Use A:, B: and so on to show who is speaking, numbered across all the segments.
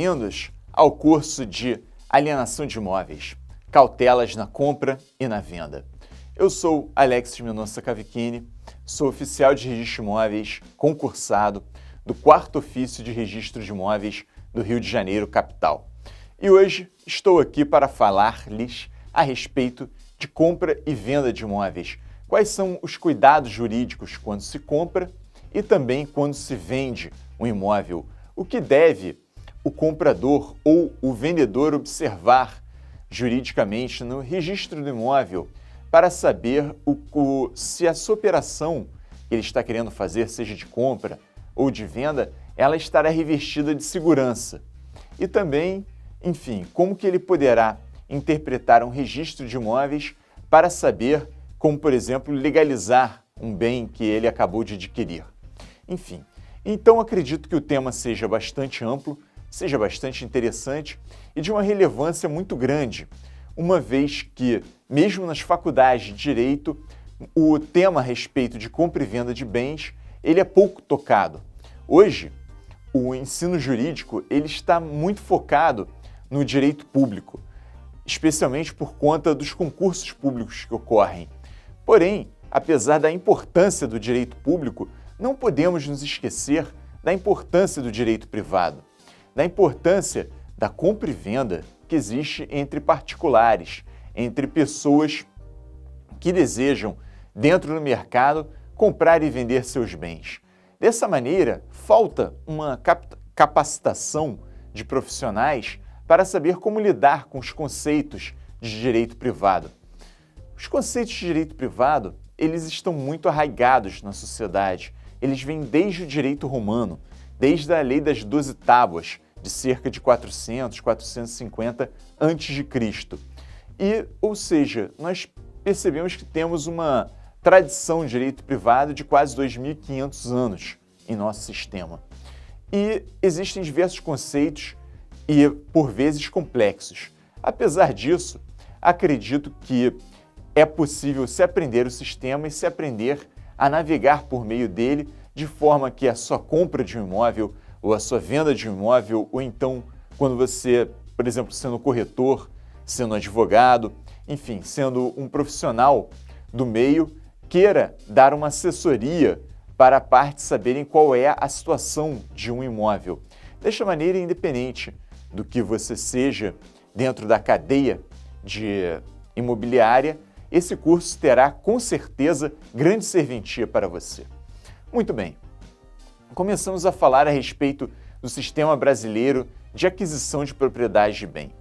A: Bem-vindos ao curso de alienação de imóveis, cautelas na compra e na venda. Eu sou Alex Minossa Cavicchini, sou oficial de registro de imóveis concursado do 4º Ofício de Registro de Imóveis do Rio de Janeiro, capital. E hoje estou aqui para falar-lhes a respeito de compra e venda de imóveis. Quais são os cuidados jurídicos quando se compra e também quando se vende um imóvel? O que deve o comprador ou o vendedor observar juridicamente no registro do imóvel para saber se a sua operação que ele está querendo fazer, seja de compra ou de venda, ela estará revestida de segurança. E também, enfim, como que ele poderá interpretar um registro de imóveis para saber como, por exemplo, legalizar um bem que ele acabou de adquirir. Enfim, então acredito que o tema seja bastante amplo, seja bastante interessante e de uma relevância muito grande, uma vez que, mesmo nas faculdades de Direito, o tema a respeito de compra e venda de bens, ele é pouco tocado. Hoje, o ensino jurídico ele está muito focado no direito público, especialmente por conta dos concursos públicos que ocorrem. Porém, apesar da importância do direito público, não podemos nos esquecer da importância do direito privado, da importância da compra e venda que existe entre particulares, entre pessoas que desejam, dentro do mercado, comprar e vender seus bens. Dessa maneira, falta uma capacitação de profissionais para saber como lidar com os conceitos de direito privado. Os conceitos de direito privado, eles estão muito arraigados na sociedade. Eles vêm desde o direito romano, desde a Lei das 12 Tábuas, de cerca de 400, 450 a.C. Ou seja, nós percebemos que temos uma tradição de direito privado de quase 2.500 anos em nosso sistema. E existem diversos conceitos e, por vezes, complexos. Apesar disso, acredito que é possível se aprender o sistema e se aprender a navegar por meio dele, de forma que a sua compra de um imóvel ou a sua venda de um imóvel, ou então quando você, por exemplo, sendo corretor, sendo advogado, enfim, sendo um profissional do meio, queira dar uma assessoria para a parte saberem qual é a situação de um imóvel. Desta maneira, independente do que você seja dentro da cadeia de imobiliária, esse curso terá, com certeza, grande serventia para você. Muito bem, começamos a falar a respeito do Sistema Brasileiro de Aquisição de Propriedade de Bem.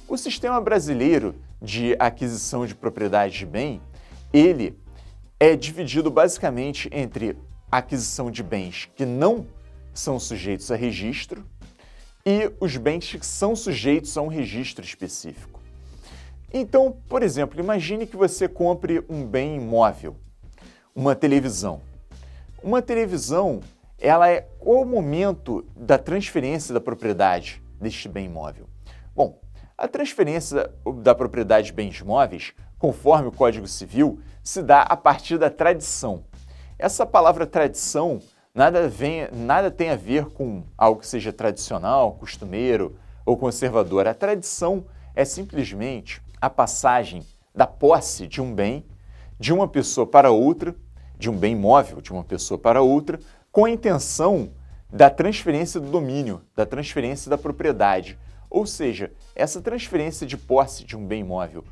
A: O Sistema Brasileiro de Aquisição de Propriedade de Bem, ele é dividido basicamente entre a aquisição de bens que não são sujeitos a registro e os bens que são sujeitos a um registro específico. Então, por exemplo, imagine que você compre um bem imóvel, uma televisão. Uma televisão, ela é o momento da transferência da propriedade deste bem imóvel. Bom, a transferência da propriedade de bens imóveis, conforme o Código Civil, se dá a partir da tradição. Essa palavra tradição nada tem a ver com algo que seja tradicional, costumeiro ou conservador. A tradição é simplesmente a passagem da posse de um bem de uma pessoa para outra, de um bem imóvel de uma pessoa para outra, com a intenção da transferência do domínio, da transferência da propriedade. Ou seja, essa transferência de posse de um bem imóvel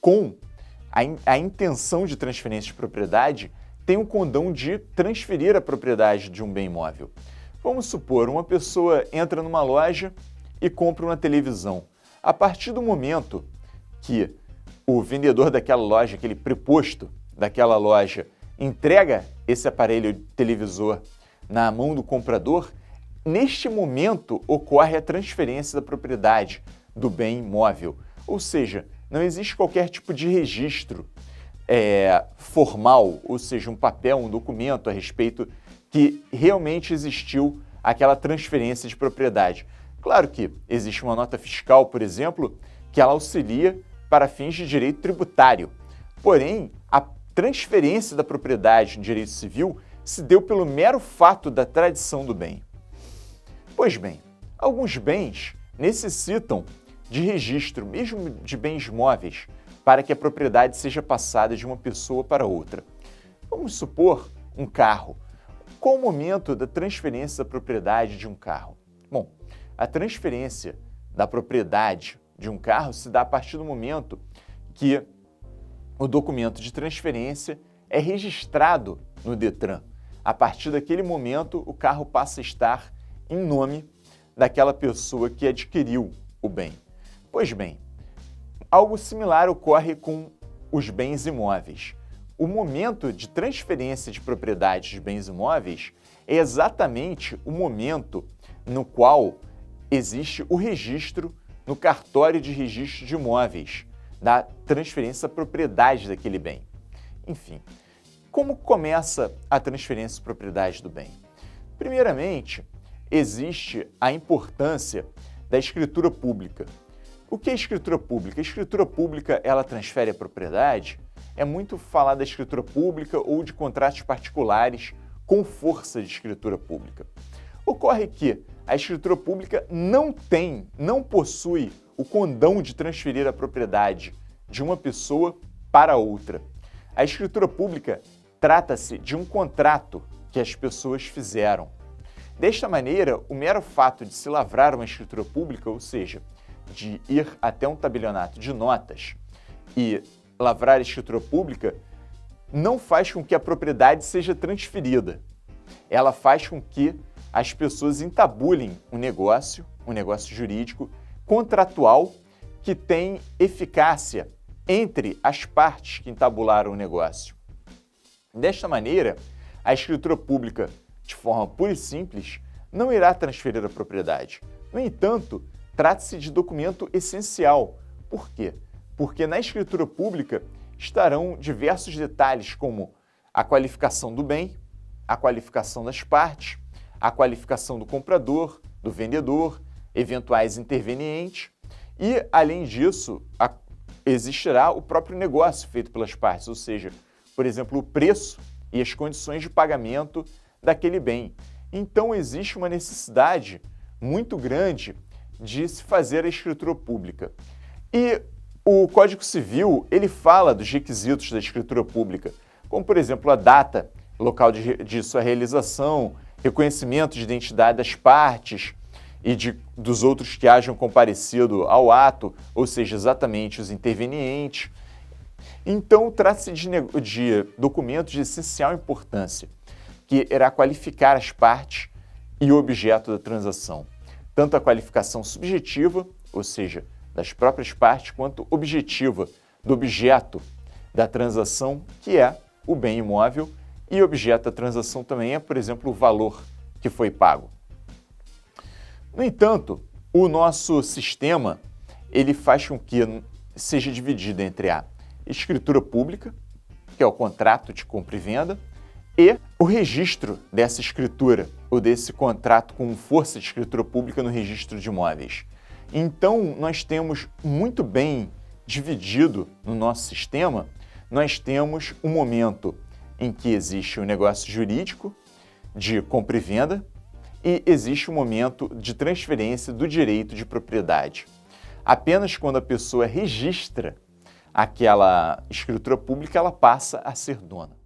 A: com a intenção de transferência de propriedade tem o condão de transferir a propriedade de um bem imóvel. Vamos supor, uma pessoa entra numa loja e compra uma televisão. A partir do momento que o vendedor daquela loja, aquele preposto daquela loja, entrega esse aparelho televisor na mão do comprador, neste momento ocorre a transferência da propriedade do bem imóvel. Ou seja, não existe qualquer tipo de registro formal, ou seja, um papel, um documento a respeito que realmente existiu aquela transferência de propriedade. Claro que existe uma nota fiscal, por exemplo, que ela auxilia para fins de direito tributário. Porém, a transferência da propriedade no direito civil se deu pelo mero fato da tradição do bem. Pois bem, alguns bens necessitam de registro, mesmo de bens móveis, para que a propriedade seja passada de uma pessoa para outra. Vamos supor um carro. Qual o momento da transferência da propriedade de um carro? Bom, a transferência da propriedade de um carro se dá a partir do momento que o documento de transferência é registrado no Detran. A partir daquele momento, o carro passa a estar em nome daquela pessoa que adquiriu o bem. Pois bem, algo similar ocorre com os bens imóveis. O momento de transferência de propriedade de bens imóveis é exatamente o momento no qual existe o registro no cartório de registro de imóveis, da transferência da propriedade daquele bem. Enfim, como começa a transferência de propriedade do bem? Primeiramente, existe a importância da escritura pública. O que é escritura pública? A escritura pública, ela transfere a propriedade? É muito falar da escritura pública ou de contratos particulares com força de escritura pública. Ocorre que a escritura pública não possui o condão de transferir a propriedade de uma pessoa para outra. A escritura pública trata-se de um contrato que as pessoas fizeram. Desta maneira, o mero fato de se lavrar uma escritura pública, ou seja, de ir até um tabelionato de notas e lavrar a escritura pública, não faz com que a propriedade seja transferida. Ela faz com que as pessoas entabulem um negócio jurídico, contratual, que tem eficácia entre as partes que entabularam o negócio. Desta maneira, a escritura pública, de forma pura e simples, não irá transferir a propriedade. No entanto, trata-se de documento essencial. Por quê? Porque na escritura pública estarão diversos detalhes como a qualificação do bem, a qualificação das partes, a qualificação do comprador, do vendedor, eventuais intervenientes e, além disso, existirá o próprio negócio feito pelas partes, ou seja, por exemplo, o preço e as condições de pagamento daquele bem. Então, existe uma necessidade muito grande de se fazer a escritura pública. E o Código Civil, ele fala dos requisitos da escritura pública, como, por exemplo, a data, local de sua realização, reconhecimento de identidade das partes e dos outros que hajam comparecido ao ato, ou seja, exatamente os intervenientes. Então, trata-se de documentos de essencial importância, que irá qualificar as partes e o objeto da transação. Tanto a qualificação subjetiva, ou seja, das próprias partes, quanto objetiva do objeto da transação, que é o bem imóvel, e objeto da transação também é, por exemplo, o valor que foi pago. No entanto, o nosso sistema ele faz com que seja dividido entre a escritura pública, que é o contrato de compra e venda, e o registro dessa escritura ou desse contrato com força de escritura pública no registro de imóveis. Então, nós temos muito bem dividido no nosso sistema, nós temos um momento em que existe o negócio jurídico de compra e venda e existe um momento de transferência do direito de propriedade. Apenas quando a pessoa registra aquela escritura pública, ela passa a ser dona.